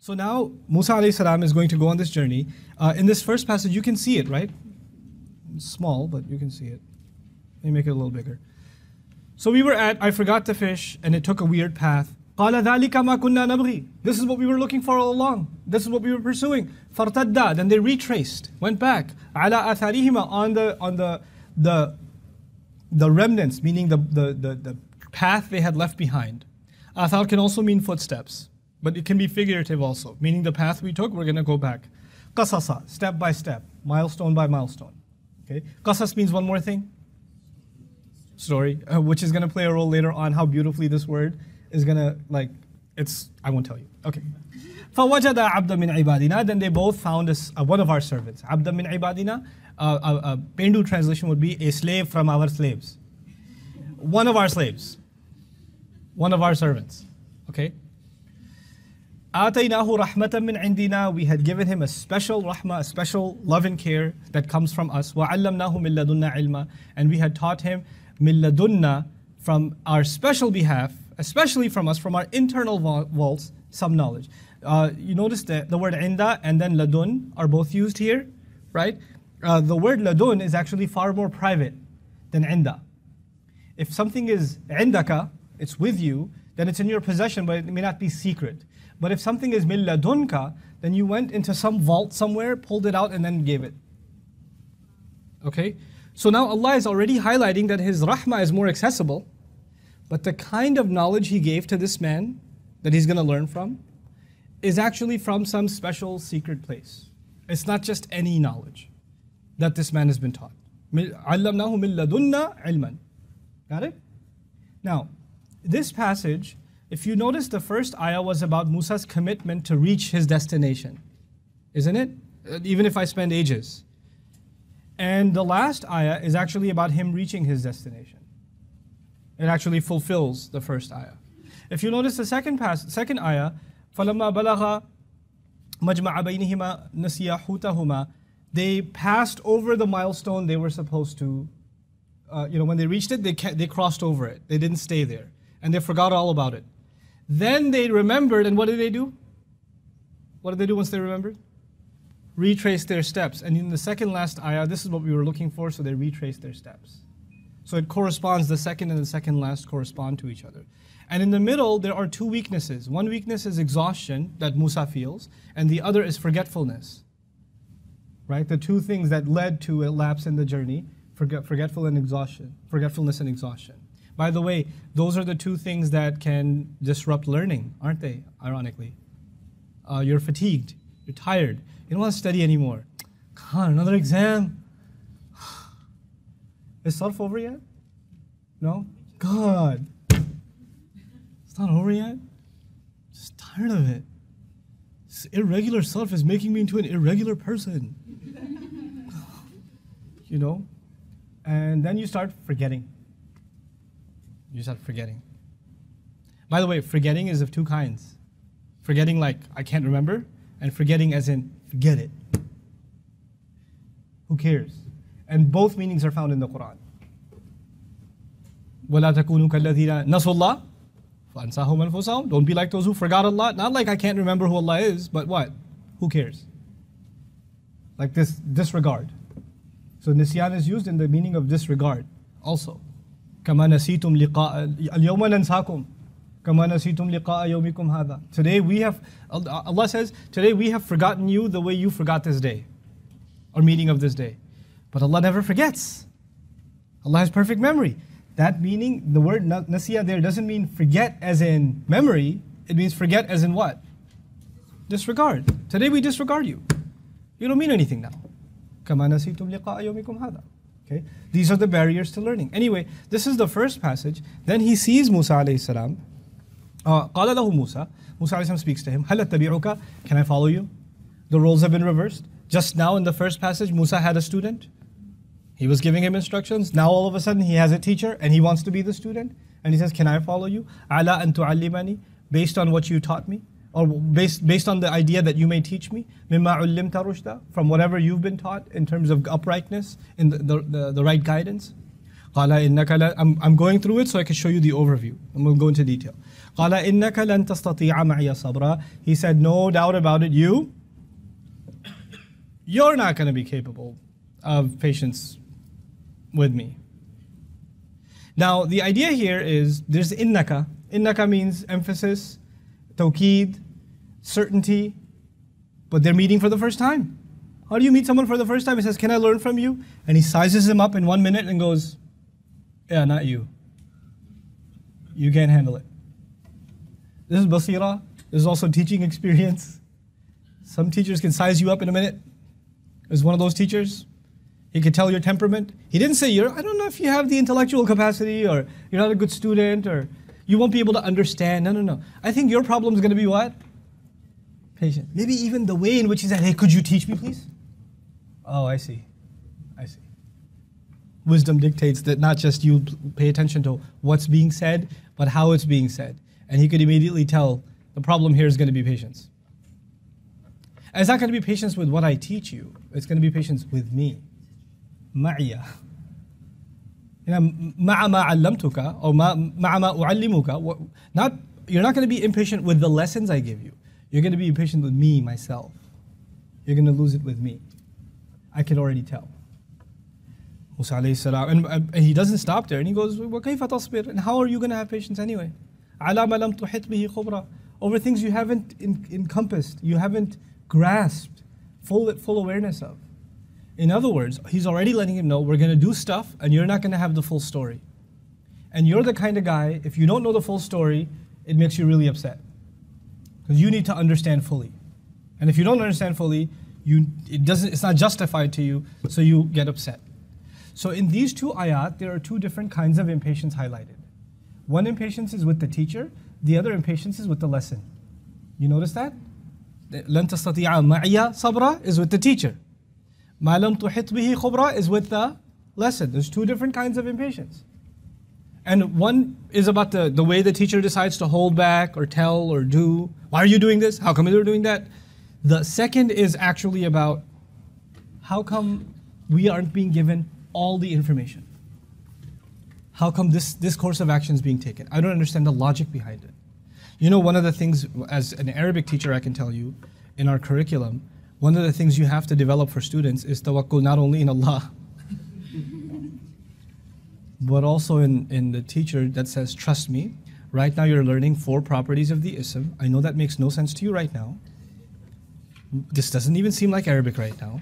So now Musa alayhi salam is going to go on this journey. In this first passage, you can see it, right? It's small, but you can see it. Let me make it a little bigger. So we were at, I forgot the fish, and it took a weird path. قَالَ ذَلِكَ مَا كُنَّا نَبْغِي. This is what we were looking for all along. This is what we were pursuing. فَارْتَدَّا. Then they retraced, went back. عَلَى أَثَارِهِمَا. On the remnants, meaning the path they had left behind. Athar can also mean footsteps, but it can be figurative also, meaning the path we took, we're going to go back. Qasasa, step by step, milestone by milestone. Okay. Qasas means one more thing. Story, which is going to play a role later on, how beautifully this word is going to, I won't tell you. Okay. فَوَجَدَ عَبْدًا مِنْ عِبَادِنَا. Then they both found one of our servants. عَبْدًا مِنْ عِبَادِنَا. A Pendu translation would be a slave from our slaves. One of our slaves. One of our servants. Okay. آتَيْنَاهُ رَحْمَةً مِنْ عِنْدِنَا. We had given him a special rahmah, a special love and care that comes from us. وَعَلَّمْنَاهُ مِنْ لَدُنَّا عِلْمًا. And we had taught him مِنْ لَدُنَّا, from our special behalf, especially from us, from our internal vaults, some knowledge. You notice that the word inda and then ladun are both used here, right? The word ladun is actually far more private than inda. If something is indaka, it's with you, then it's in your possession, but it may not be secret. But if something is min ladunka, then you went into some vault somewhere, pulled it out, and then gave it. Okay? So now Allah is already highlighting that His rahmah is more accessible, but the kind of knowledge He gave to this man that he's going to learn from is actually from some special secret place. It's not just any knowledge that this man has been taught. عَلَّمْنَاهُ مِن لَدُنَّا عِلْمًا. Got it? Now, this passage, if you notice, the first ayah was about Musa's commitment to reach his destination. Isn't it? Even if I spend ages. And the last ayah is actually about him reaching his destination. It actually fulfills the first ayah. If you notice the second ayah, فَلَمَّا بَلَغَ مَجْمَعَ بَيْنِهِمَا نَسِيَا حُوتَهُمَا. They passed over the milestone they were supposed to. When they reached it, they crossed over it. They didn't stay there. And they forgot all about it. Then they remembered, and what did they do? What did they do once they remembered? Retrace their steps. And in the second last ayah, this is what we were looking for, so they retraced their steps. So it corresponds, the second and the second last correspond to each other. And in the middle, there are two weaknesses. One weakness is exhaustion that Musa feels, and the other is forgetfulness. Right? The two things that led to a lapse in the journey, forgetfulness and exhaustion. By the way, those are the two things that can disrupt learning, aren't they? Ironically. You're fatigued, you're tired, you don't want to study anymore. Come on, another exam. Is Sarf over yet? No? God. It's not over yet? Just tired of it. This irregular Sarf is making me into an irregular person. And then you start forgetting. You start forgetting. By the way, forgetting is of two kinds. Forgetting like, I can't remember, and forgetting as in, forget it. Who cares? And both meanings are found in the Quran. وَلَا تَكُونُوا كَالَّذِينَ نَسُوا اللَّهَ فَأَنْسَاهُمْ أَنفُسَهُمْ. Don't be like those who forgot Allah. Not like I can't remember who Allah is, but what? Who cares? Like this disregard. So nisyan is used in the meaning of disregard also. كَمَا نَسِيتُمْ لِقَاءَ الْيَوْمَ نَنْسَاكُمْ كَمَا نَسِيتُمْ لِقَاءَ يَوْمِكُمْ هَذَا. Today we have, Allah says, today we have forgotten you the way you forgot this day, or meeting of this day. But Allah never forgets. Allah has perfect memory. That meaning, the word nasiya there doesn't mean forget as in memory. It means forget as in what? Disregard. Today we disregard you. You don't mean anything now. كَمَا نَسِيتُمْ لِقَاءَ يَوْمِكُمْ هَذَا. Okay? These are the barriers to learning. Anyway, this is the first passage. Then he sees Musa alayhi salam. قَالَ لَهُ Musa. Musa alayhi salam speaks to him. هَلْ أَتَّبِعُكَ. Can I follow you? The roles have been reversed. Just now in the first passage, Musa had a student. He was giving him instructions. Now all of a sudden he has a teacher and he wants to be the student. And he says, can I follow you? عَلَىٰ أَن تُعَلِّمَنِي. Based on what you taught me. Or based on the idea that you may teach me. مِمَّا عُلِّمْتَ رُشْدًا. From whatever you've been taught in terms of uprightness, in the right guidance. قال إنك I'm going through it so I can show you the overview. I'm going to go into detail. قال إنك لن تستطيع معي صبرا. He said, no doubt about it, you're not going to be capable of patience with me. Now, the idea here is there's innaka. Innaka means emphasis, tawqeed, certainty, but they're meeting for the first time. How do you meet someone for the first time? He says, can I learn from you? And he sizes him up in 1 minute and goes, yeah, not you. You can't handle it. This is basira. This is also teaching experience. Some teachers can size you up in a minute. There's one of those teachers. He could tell your temperament. He didn't say, I don't know if you have the intellectual capacity, or you're not a good student, or you won't be able to understand. No. I think your problem is going to be what? Patient. Maybe even the way in which he said, hey, could you teach me, please? Oh, I see. Wisdom dictates that not just you pay attention to what's being said, but how it's being said. And he could immediately tell the problem here is going to be patience. And it's not going to be patience with what I teach you. It's going to be patience with me. معي. مع ما علمتك or مع ما أعلمك. You're not going to be impatient with the lessons I give you. You're going to be impatient with me, myself. You're going to lose it with me. I can already tell. Musa alayhi salam, and he doesn't stop there, and he goes, وَكَيْفَ تَصْبِرْ? And how are you going to have patience anyway? عَلَى مَا لَمْ تُحِطْ بِهِ خُبْرًا. Over things you haven't encompassed, you haven't grasped full awareness of. In other words, he's already letting him know, we're going to do stuff and you're not going to have the full story. And you're the kind of guy, if you don't know the full story, it makes you really upset. Because you need to understand fully. And if you don't understand fully, it's not justified to you, so you get upset. So in these two ayat, there are two different kinds of impatience highlighted. One impatience is with the teacher, the other impatience is with the lesson. You notice that? لَن تَسْتَطِيعَ مَعِيَ صَبْرًا is with the teacher. مَا لَمْ تُحِطْ بِهِ خُبْرًا is with the lesson. There's two different kinds of impatience. And one is about the way the teacher decides to hold back or tell or do. Why are you doing this? How come you're doing that? The second is actually about how come we aren't being given all the information? How come this course of action is being taken? I don't understand the logic behind it. You know, one of the things, as an Arabic teacher, I can tell you, in our curriculum, one of the things you have to develop for students is tawakkul not only in Allah, but also in the teacher that says, trust me, right now you're learning 4 properties of the ism. I know that makes no sense to you right now. This doesn't even seem like Arabic right now.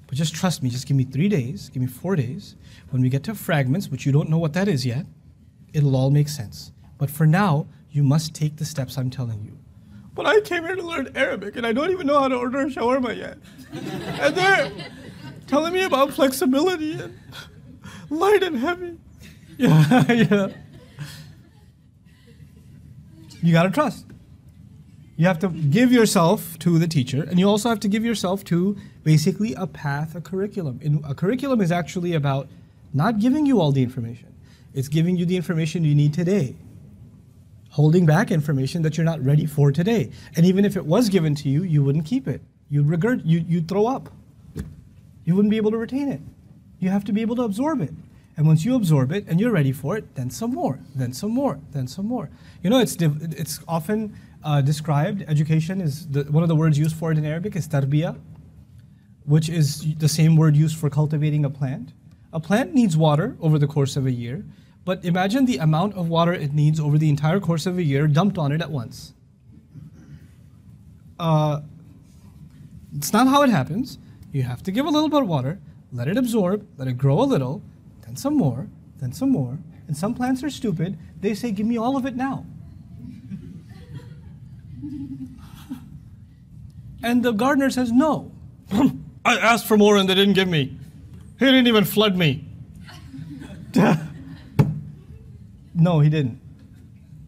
But just trust me, just give me 3 days, give me 4 days. When we get to fragments, which you don't know what that is yet, it'll all make sense. But for now, you must take the steps I'm telling you. But I came here to learn Arabic and I don't even know how to order a shawarma yet. And they're telling me about flexibility and light and heavy. Yeah. You gotta trust. You have to give yourself to the teacher, and you also have to give yourself to basically a path, a curriculum. A curriculum is actually about not giving you all the information. It's giving you the information you need today. Holding back information that you're not ready for today. And even if it was given to you, you wouldn't keep it. You'd throw up. You wouldn't be able to retain it. You have to be able to absorb it. And once you absorb it and you're ready for it, then some more, then some more, then some more. You know, it's often described, education is, one of the words used for it in Arabic is tarbiyah, which is the same word used for cultivating a plant. A plant needs water over the course of a year, but imagine the amount of water it needs over the entire course of a year dumped on it at once. It's not how it happens. You have to give a little bit of water, let it absorb, let it grow a little, then some more, then some more. And some plants are stupid. They say, give me all of it now. And the gardener says, no. I asked for more and they didn't give me. He didn't even flood me. No, he didn't.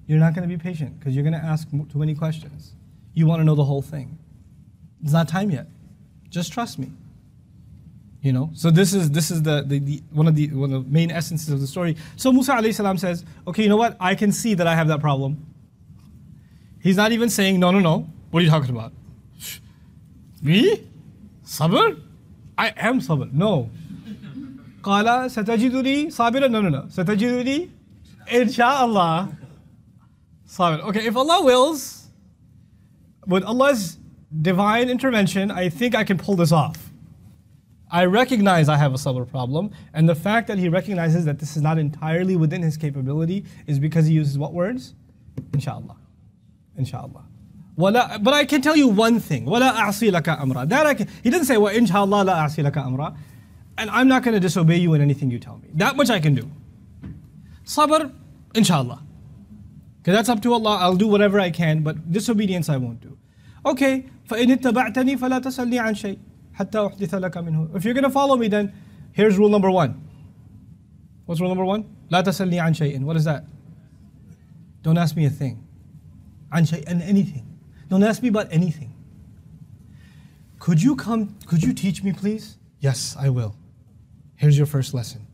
You're not going to be patient because you're going to ask too many questions. You want to know the whole thing. It's not time yet. Just trust me. You know, so this is one of the main essences of the story. So Musa alayhi salam says, okay, you know what? I can see that I have that problem. He's not even saying, no. What are you talking about? Me? Sabr? I am sabr. No. قال ستجدني صابرا. No. ستجدني insha'Allah صابرا. Okay, if Allah wills, with Allah's divine intervention, I think I can pull this off. I recognize I have a sabr problem, and the fact that he recognizes that this is not entirely within his capability is because he uses what words? Insha'Allah. Insha'Allah. But I can tell you one thing. وَلَا أَعْصِي لَكَ أَمْرًا. That I can, he doesn't say, well, insha'Allah la أَعْصِي لَكَ أَمْرًا. And I'm not going to disobey you in anything you tell me. That much I can do. Sabr, insha'Allah. Because that's up to Allah. I'll do whatever I can, but disobedience I won't do. Okay, فَإِنِ اتَّبَعْتَنِي فَلَا تَسَلْنِي عَنْ شَيْءٍ حَتَّى أُحْدِثَ لَكَ مِنْهُ. If you're going to follow me, then here's rule number 1. What's rule number 1? لَا تَسَلْنِي عَنْ شَيْءٍ. What is that? Don't ask me a thing. عَنْ شَيْءٍ, anything. Don't ask me about anything. Could you teach me, please? Yes, I will. Here's your first lesson.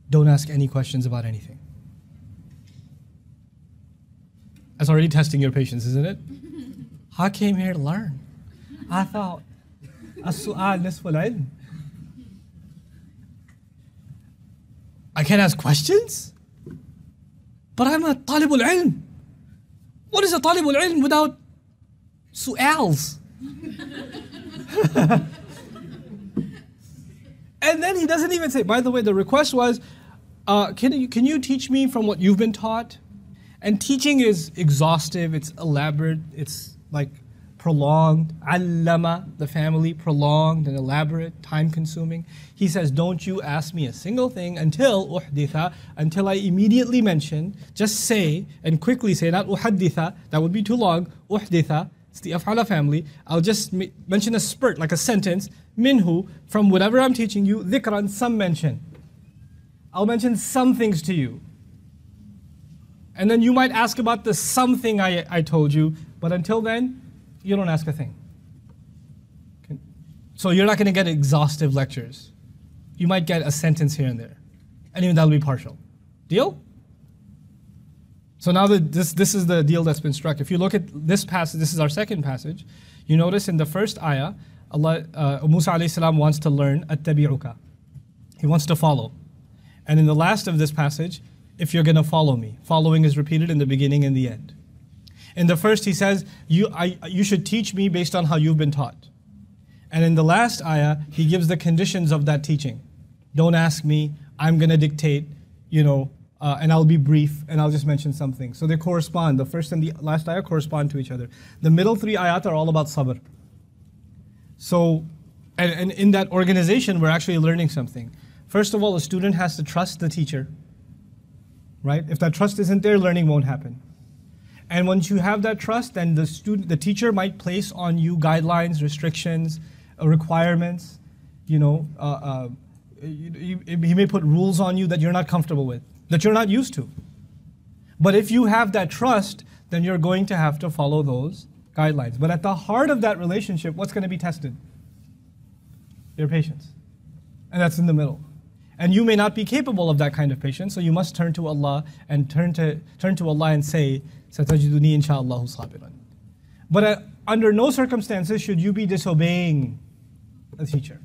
Don't ask any questions about anything. That's already testing your patience, isn't it? I came here to learn. I thought, as-su'al nisful ilm. I can't ask questions? But I'm a talibul ilm. What is a talibul ilm without su'als? And then he doesn't even say, by the way, the request was, can you teach me from what you've been taught? And teaching is exhaustive, it's elaborate, it's like prolonged. Allama, the family, prolonged and elaborate, time-consuming. He says, don't you ask me a single thing until uhditha, until I immediately mention, just say, and quickly say, not uhadditha, that would be too long, uhditha, it's the af'ala family. I'll just mention a spurt, like a sentence, minhu, from whatever I'm teaching you, dhikran, some mention. I'll mention some things to you. And then you might ask about the something I told you, but until then, you don't ask a thing. Okay. So you're not going to get exhaustive lectures. You might get a sentence here and there. And even that'll be partial. Deal? So now that this is the deal that's been struck. If you look at this passage, this is our second passage, you notice in the first ayah, Musa alayhi salam wants to learn at-tabi'uka. He wants to follow. And in the last of this passage, if you're going to follow me. Following is repeated in the beginning and the end. In the first he says, you should teach me based on how you've been taught. And in the last ayah, he gives the conditions of that teaching. Don't ask me, I'm going to dictate, and I'll be brief, and I'll just mention something. So they correspond. The first and the last ayah correspond to each other. The middle 3 ayat are all about sabr. So, and in that organization, we're actually learning something. First of all, a student has to trust the teacher. Right? If that trust isn't there, learning won't happen. And once you have that trust, then the teacher might place on you guidelines, restrictions, requirements. He may put rules on you that you're not comfortable with, that you're not used to. But if you have that trust, then you're going to have to follow those guidelines. But at the heart of that relationship, what's going to be tested? Your patience. And that's in the middle. And you may not be capable of that kind of patience, so you must turn to Allah and turn to Allah and say, "Satajiduni insha'Allahu sabiran." But under no circumstances should you be disobeying a teacher.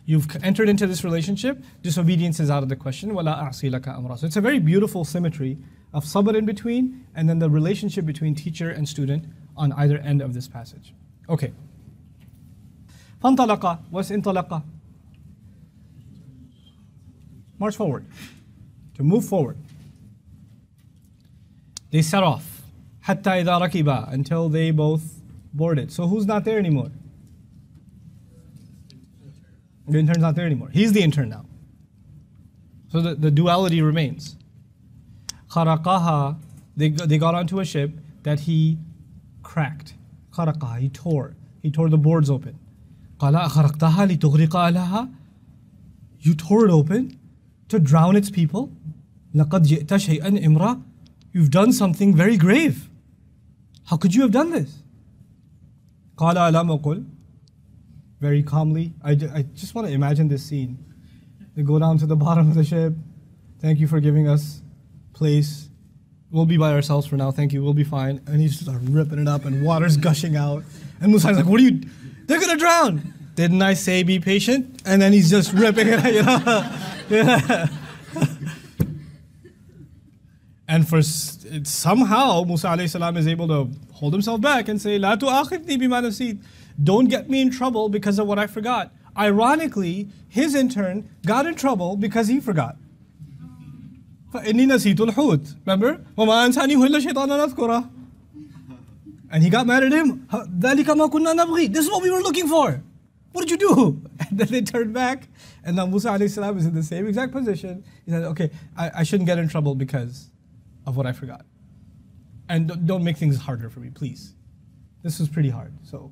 You've entered into this relationship, disobedience is out of the question. وَلَا أَعْصِي لَكَ أَمْرًا. So it's a very beautiful symmetry of sabr in between, and then the relationship between teacher and student on either end of this passage. Okay. فَانْطَلَقَ. What's inṭalaqa? March forward. To move forward. They set off. حَتَّى إِذَا رَكِبَا. Until they both boarded. So who's not there anymore? The intern's not there anymore. He's the intern now. So the duality remains. خَرَقَهَا. They got onto a ship that he cracked. خَرَقَهَا. He tore. He tore the boards open. قَالَ أَخَرَقْتَهَا لِتُغْرِقَ أَهْلَهَا. You tore it open to drown its people? لَقَدْ جِئْتَ شَيْئًا إِمْرًا. You've done something very grave. How could you have done this? قَالَ أَلَمْ أَقُلْ. Very calmly. I just want to imagine this scene. They go down to the bottom of the ship. Thank you for giving us place. We'll be by ourselves for now. Thank you. We'll be fine. And he's just ripping it up and water's gushing out. And Musa's like, what are you? They're going to drown. Didn't I say be patient? And then he's just ripping it out, And somehow Musa alayhi salam is able to hold himself back and say, "La tu'akhidni bima nasit." Don't get me in trouble because of what I forgot. Ironically, his intern got in trouble because he forgot. فَإِنِّي نَسِيتُ الْحُوتِ Remember? وَمَا أَنْسَانِهُ إِلَّا الشَّيْطَانُ أَنْ أَذْكُرَهُ. And he got mad at him. ذَلِكَ مَا كُنَّا نَبْغِي. This is what we were looking for. What did you do? And then they turned back. And now Musa alayhi salam is in the same exact position. He said, okay, I shouldn't get in trouble because of what I forgot. And don't make things harder for me, please. This was pretty hard, so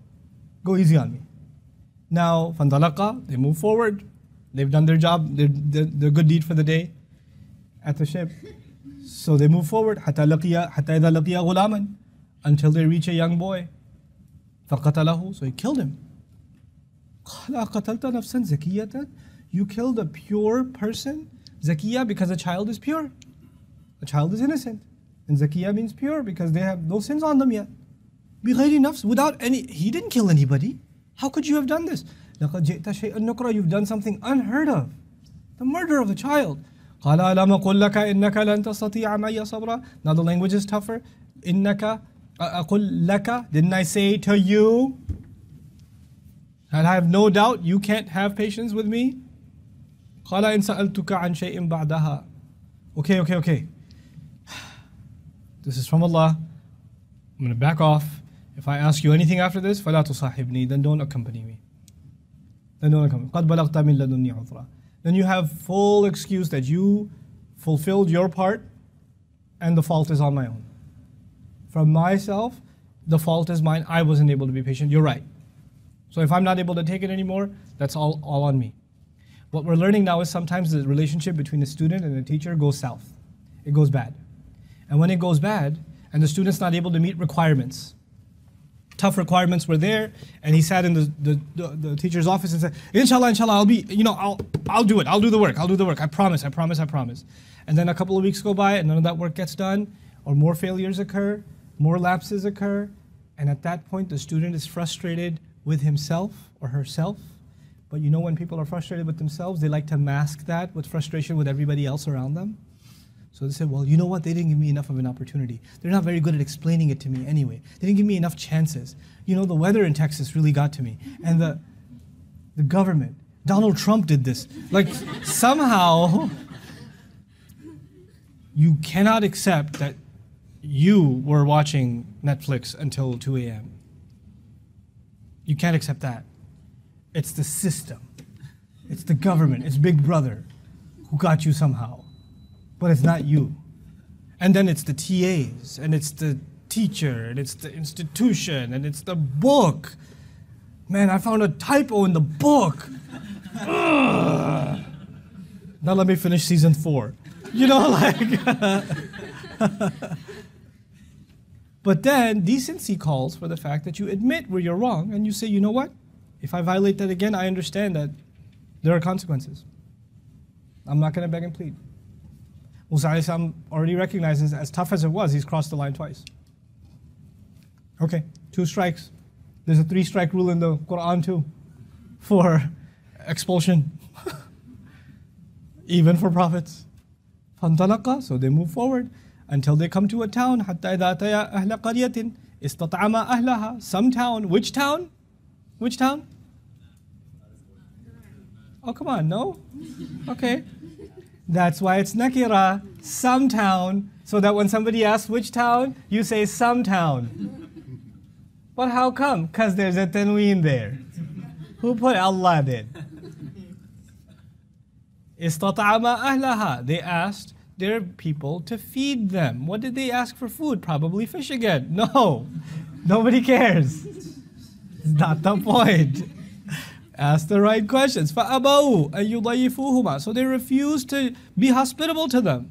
go easy on me. Now, فَانْطَلَقَا, they move forward. They've done their job, their good deed for the day at the ship. So they move forward, حَتَّى إِذَا لَقِيَ غُلَامًا, until they reach a young boy. فَقَتَلَهُ, so he killed him. قَالَ أَقَتَلْتَ نَفْسًا زَكِيَّةً, you killed a pure person. Zakiyah, because a child is pure. A child is innocent. And Zakiyah means pure because they have no sins on them yet. بِغَيْرِ نَفْس, without any, he didn't kill anybody. How could you have done this? لَقَدْ جِئْتَ شَيْئًا نُكْرًا, you've done something unheard of. The murder of a child. قَالَ أَلَمَ قُلْ لَكَ إِنَّكَ لَن تَسْتَطِيعَ مَعِيَ صَبْرًا. Now the language is tougher. إِنَّكَ أَقُلْ لَكَ, didn't I say to you? And I have no doubt you can't have patience with me. قَالَ إِن سَأَلْتُكَ عَنْ شَيْءٍ بَعْدَهَا. Okay. This is from Allah. I'm going to back off. If I ask you anything after this, فَلَا تُصَاحِبْنِي, then don't accompany me. قَدْ بَلَغْتَ مِن لَدُنِّي عُذْرًا. Then you have full excuse that you fulfilled your part and the fault is on my own. From myself, the fault is mine. I wasn't able to be patient. You're right. So if I'm not able to take it anymore, that's all on me. What we're learning now is sometimes the relationship between a student and a teacher goes south. It goes bad. And when it goes bad, and the student's not able to meet requirements, tough requirements were there, and he sat in the teacher's office and said, Inshallah, I'll be, I'll do it. I'll do the work. I promise. And then a couple of weeks go by and none of that work gets done, or more failures occur, more lapses occur, and at that point the student is frustrated with himself or herself. But when people are frustrated with themselves, they like to mask that with frustration with everybody else around them. So they say, well, you know what? They didn't give me enough of an opportunity. They're not very good at explaining it to me anyway. They didn't give me enough chances. The weather in Texas really got to me. And the government, Donald Trump did this. Like, somehow, you cannot accept that you were watching Netflix until 2 a.m. You can't accept that. It's the system. It's the government. It's Big Brother who got you somehow. But it's not you. And then it's the TAs, and it's the teacher, and it's the institution, and it's the book. Man, I found a typo in the book. Now let me finish season 4. But then decency calls for the fact that you admit where you're wrong, and you say, you know what? If I violate that again, I understand that there are consequences. I'm not going to beg and plead. Musa alayhi salam already recognizes, as tough as it was, he's crossed the line twice. Okay, 2 strikes. There's a 3-strike rule in the Quran too, for expulsion, even for prophets. فَانْطَلَقَا, so they move forward until they come to a town. حَتَّى إِذَا أَتَيَا أَهْلَ قَرْيَةٍ اسْتَطْعَمَا أَهْلَهَا. Some town. Which town? Which town? Oh, come on, no? Okay. That's why it's nakira, some town, so that when somebody asks which town, you say some town. But how come? Because there's a tanween there. Who put Allah there? Istata'ama ahlaha. They asked their people to feed them. What did they ask for food? Probably fish again. No, nobody cares. It's not the point. Ask the right questions. فَأَبَوْا أَن يُضَيِّفُوهُمَا. So they refused to be hospitable to them.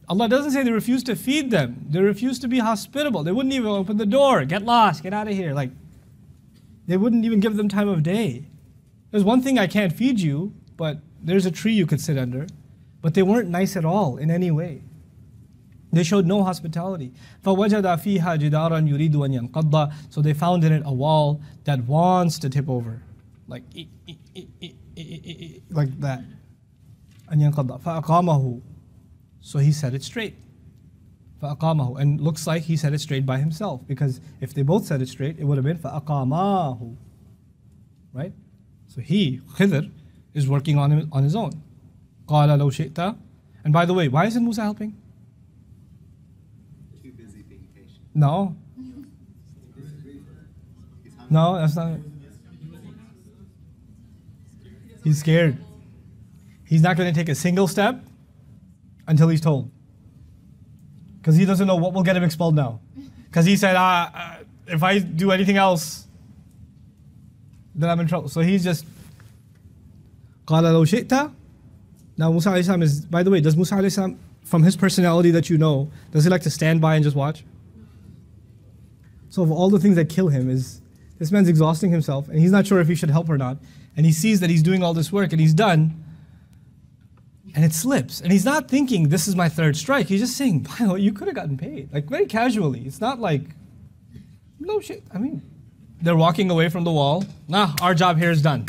Allah doesn't say they refused to feed them. They refused to be hospitable. They wouldn't even open the door. Get lost. Get out of here. They wouldn't even give them time of day. There's one thing I can't feed you, but there's a tree you could sit under. But they weren't nice at all in any way. They showed no hospitality. فَوَجَدَ فِيهَا جِدَارًا يُرِيدُ أَن يَنْقَضَّ. So they found in it a wall that wants to tip over. Like that. أن ينقضى فأقامه. So he said it straight. فأقامه. And looks like he said it straight by himself, because if they both said it straight, it would have been فأقاماه. Right? So he, Khidr, is working on his own. قال لو شئت. And by the way, why isn't Musa helping? Too busy being patient. No. No, that's not it. He's scared. He's not going to take a single step until he's told. Because he doesn't know what will get him expelled now. Because he said, if I do anything else, then I'm in trouble. So he's just, قَالَ لَوْ شِئْتَ. Now Musa alayhi salam is, by the way, does Musa alayhi salam, from his personality that you know, does he like to stand by and just watch? So of all the things that kill him is, this man's exhausting himself and he's not sure if he should help or not. And he sees that he's doing all this work and he's done, and it slips. And he's not thinking, this is my third strike. He's just saying, wow, you could have gotten paid. Like very casually. It's not like, no shit. I mean, they're walking away from the wall. Nah, our job here is done.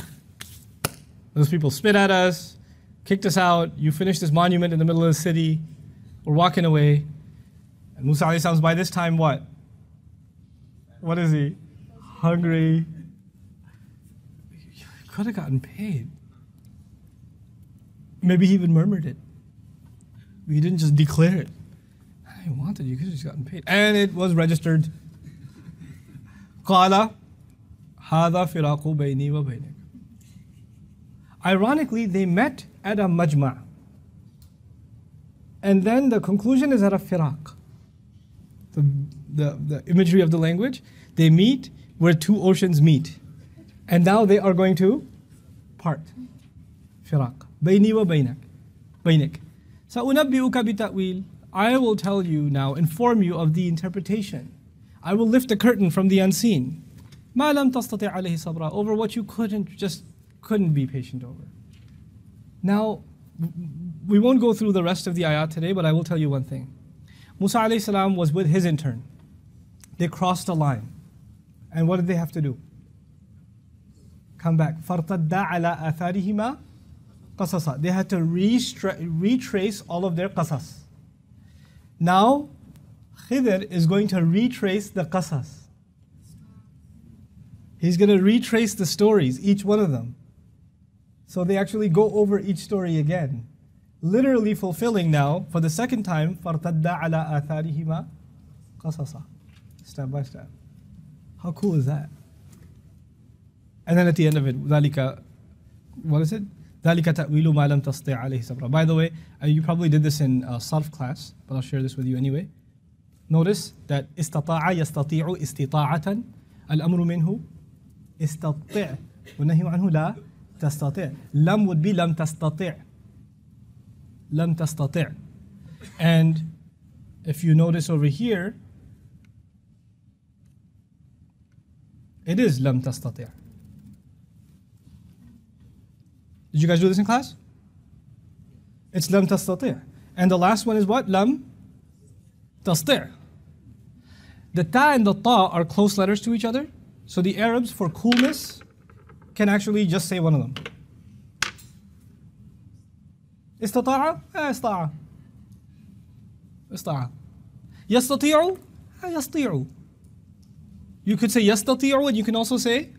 Those people spit at us, kicked us out. You finished this monument in the middle of the city. We're walking away. And Musa alayhi salam's by this time what? What is he? Hungry. You could have gotten paid. Maybe he even murmured it. He didn't just declare it. I didn't want it, you could have just gotten paid. And it was registered. قال هذا فراق بيني وبينك. Ironically, they met at a majma'. And then the conclusion is at a firaq. The imagery of the language, they meet where two oceans meet. And now they are going to part. Firaq. بيني وبينك. بينك. سأنبئك بتأويل. I will tell you now, inform you of the interpretation. I will lift the curtain from the unseen. ما لم تستطع عليه صبرا. Over what you couldn't be patient over. Now, we won't go through the rest of the ayat today, but I will tell you one thing. Musa alayhi salam was with his intern. They crossed a line. And what did they have to do? Come back. فَارْتَدَّ عَلَىٰ آثَارِهِمَا قَصَصًا. They had to retrace all of their qasas. Now, Khidr is going to retrace the qasas. He's going to retrace the stories, each one of them. So they actually go over each story again. Literally fulfilling now, for the second time, فَارْتَدَّ عَلَىٰ آثَارِهِمَا قَصَصًا. Step by step. How cool is that? And then at the end of it, ذَلِكَ, what is it? ذَلِكَ تَأْوِيلُ مَا لَمْ تَسْطِعْ عَلَيْهِ صَبْرًا. By the way, you probably did this in sarf class, but I'll share this with you anyway. Notice that استطاع يستطيع استطاعة الأمر منه استطيع والنهي عنه لا تستطيع. لم would be لم تستطيع. لم تستطيع. And if you notice over here, it is لم تستطيع. Did you guys do this in class? It's لم تستطيع. And the last one is what? لم تستطيع. The ta and the ta are close letters to each other. So the Arabs, for coolness, can actually just say one of them. استطاع استطاع استطاع. يستطيع يستطيع. You could say يستطيع and you can also say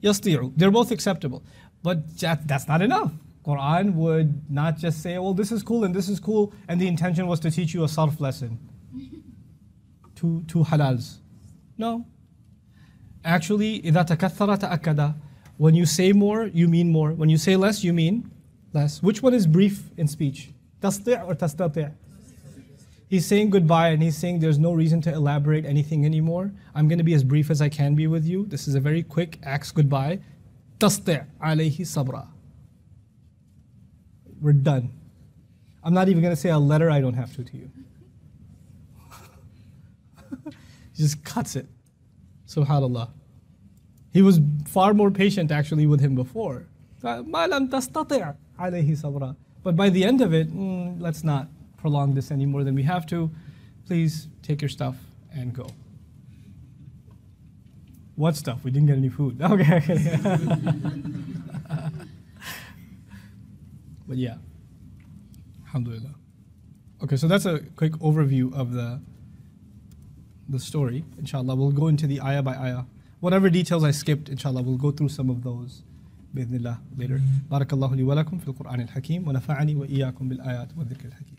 يستطيع. They're both acceptable. But that's not enough. Quran would not just say, well, this is cool and this is cool, and the intention was to teach you a sarf lesson. Two halals. No. Actually, إذا تكثر تأكد. When you say more, you mean more. When you say less, you mean less. Which one is brief in speech? تستطيع or تستطيع? He's saying goodbye and he's saying there's no reason to elaborate anything anymore. I'm going to be as brief as I can be with you. This is a very quick axe goodbye. تستطيع عليه صبرا. We're done. I'm not even going to say a letter I don't have to you. He just cuts it. Subhanallah. He was far more patient actually with him before. ما لم تستطع عليه صبرا. But by the end of it, let's not prolong this any more than we have to. Please take your stuff and go. What stuff? We didn't get any food. Okay. But yeah. Alhamdulillah. Okay, so that's a quick overview of the story. Inshallah, we'll go into the ayah by ayah. Whatever details I skipped, inshallah, we'll go through some of those بإذن الله later. بارك الله لي ولكم في القرآن الحكيم ونفعني وإياكم بالآيات والذكر الحكيم.